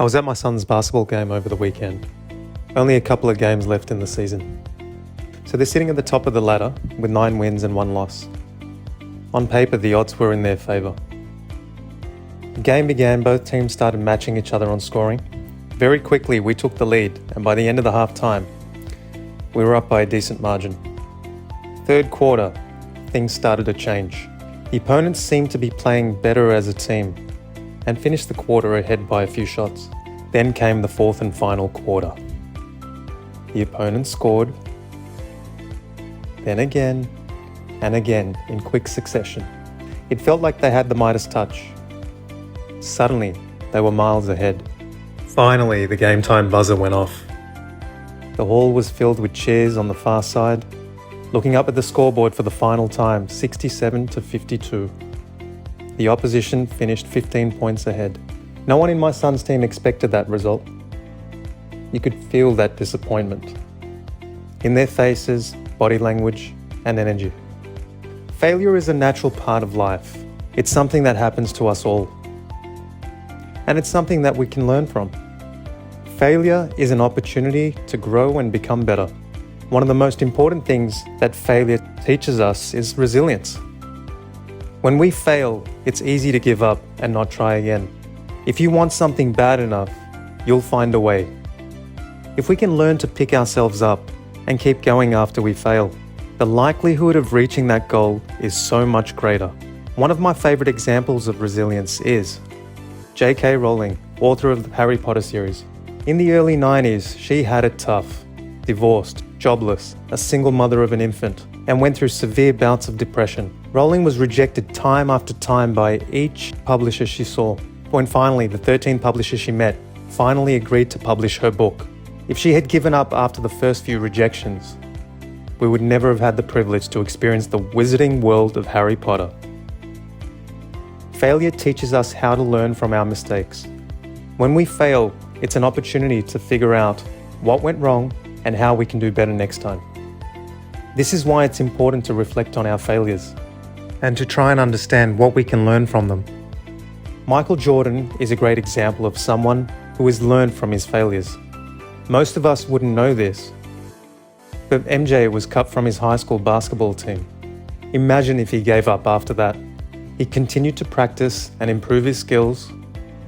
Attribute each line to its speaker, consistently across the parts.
Speaker 1: I was at my son's basketball game over the weekend. Only a couple of games left in the season. So they're sitting at the top of the ladder with 9 wins and 1 loss. On paper, the odds were in their favour. The game began, both teams started matching each other on scoring. Very quickly, we took the lead, and by the end of the half time, we were up by a decent margin. Third quarter, things started to change. The opponents seemed to be playing better as a team and finished the quarter ahead by a few shots. Then came the fourth and final quarter. The opponents scored, then again and again in quick succession. It felt like they had the Midas touch. Suddenly, they were miles ahead. Finally, the game time buzzer went off. The hall was filled with cheers on the far side, looking up at the scoreboard for the final time, 67-52. The opposition finished 15 points ahead. No one in my son's team expected that result. You could feel that disappointment in their faces, body language, and energy. Failure is a natural part of life. It's something that happens to us all. And it's something that we can learn from. Failure is an opportunity to grow and become better. One of the most important things that failure teaches us is resilience. When we fail, it's easy to give up and not try again. If you want something bad enough, you'll find a way. If we can learn to pick ourselves up and keep going after we fail, the likelihood of reaching that goal is so much greater. One of my favorite examples of resilience is JK Rowling, author of the Harry Potter series. In the early 90s, she had it tough. Divorced, jobless, a single mother of an infant, and went through severe bouts of depression. Rowling was rejected time after time by each publisher she saw, when finally the 13 publishers she met finally agreed to publish her book. If she had given up after the first few rejections, we would never have had the privilege to experience the wizarding world of Harry Potter. Failure teaches us how to learn from our mistakes. When we fail, it's an opportunity to figure out what went wrong and how we can do better next time. This is why it's important to reflect on our failures and to try and understand what we can learn from them. Michael Jordan is a great example of someone who has learned from his failures. Most of us wouldn't know this, but MJ was cut from his high school basketball team. Imagine if he gave up after that. He continued to practice and improve his skills,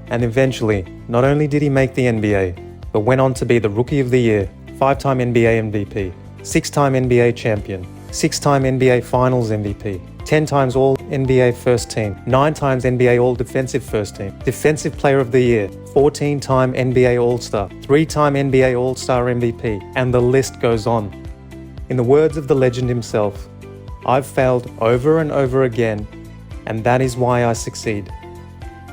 Speaker 1: and eventually, not only did he make the NBA, but went on to be the Rookie of the Year, 5-time NBA MVP, 6-time NBA champion, 6-time NBA Finals MVP, 10 times All-NBA First Team, 9 times NBA All-Defensive First Team, Defensive Player of the Year, 14-time NBA All-Star, 3-time NBA All-Star MVP, and the list goes on. In the words of the legend himself, "I've failed over and over again, and that is why I succeed."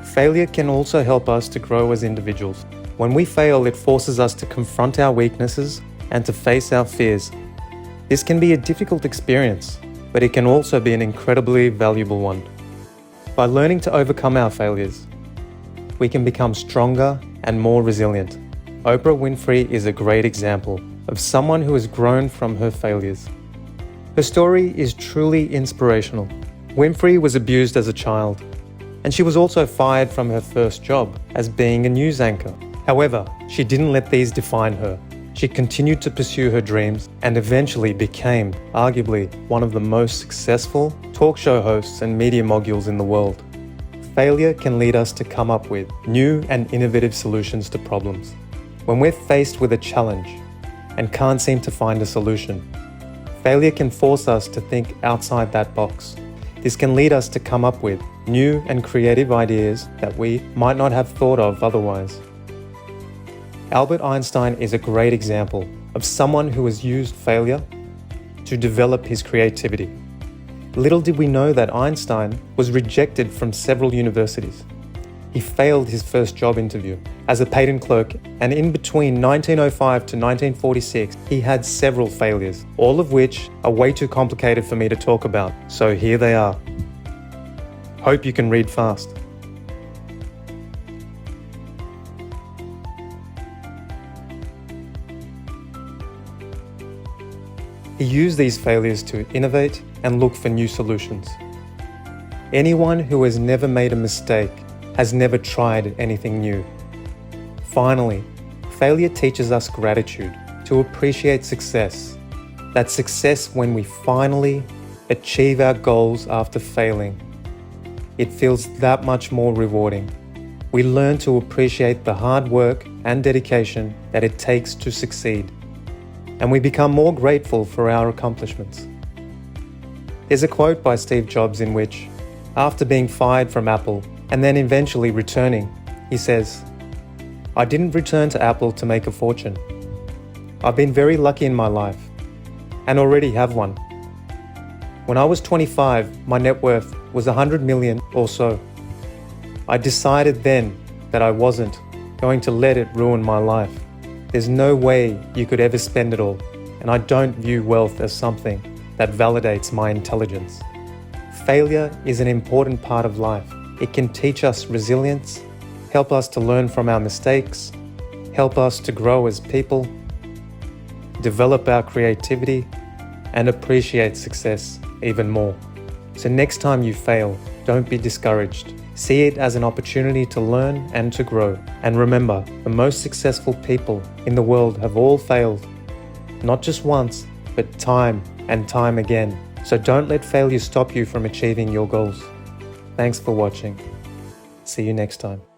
Speaker 1: Failure can also help us to grow as individuals. When we fail, it forces us to confront our weaknesses and to face our fears. This can be a difficult experience, but it can also be an incredibly valuable one. By learning to overcome our failures, we can become stronger and more resilient. Oprah Winfrey is a great example of someone who has grown from her failures. Her story is truly inspirational. Winfrey was abused as a child, and she was also fired from her first job as being a news anchor. However, she didn't let these define her. She continued to pursue her dreams and eventually became, arguably, one of the most successful talk show hosts and media moguls in the world. Failure can lead us to come up with new and innovative solutions to problems. When we're faced with a challenge and can't seem to find a solution, failure can force us to think outside that box. This can lead us to come up with new and creative ideas that we might not have thought of otherwise. Albert Einstein is a great example of someone who has used failure to develop his creativity. Little did we know that Einstein was rejected from several universities. He failed his first job interview as a patent clerk, and in between 1905 to 1946, he had several failures, all of which are way too complicated for me to talk about, so here they are. Hope you can read fast. He used these failures to innovate and look for new solutions. Anyone who has never made a mistake has never tried anything new. Finally, failure teaches us gratitude, to appreciate success. That success when we finally achieve our goals after failing. It feels that much more rewarding. We learn to appreciate the hard work and dedication that it takes to succeed. And we become more grateful for our accomplishments. There's a quote by Steve Jobs in which, after being fired from Apple and then eventually returning, he says, "I didn't return to Apple to make a fortune. I've been very lucky in my life, and already have one. When I was 25, my net worth was 100 million or so. I decided then that I wasn't going to let it ruin my life. There's no way you could ever spend it all, and I don't view wealth as something that validates my intelligence." Failure is an important part of life. It can teach us resilience, help us to learn from our mistakes, help us to grow as people, develop our creativity, and appreciate success even more. So next time you fail, don't be discouraged. See it as an opportunity to learn and to grow. And remember, the most successful people in the world have all failed. Not just once, but time and time again. So don't let failure stop you from achieving your goals. Thanks for watching. See you next time.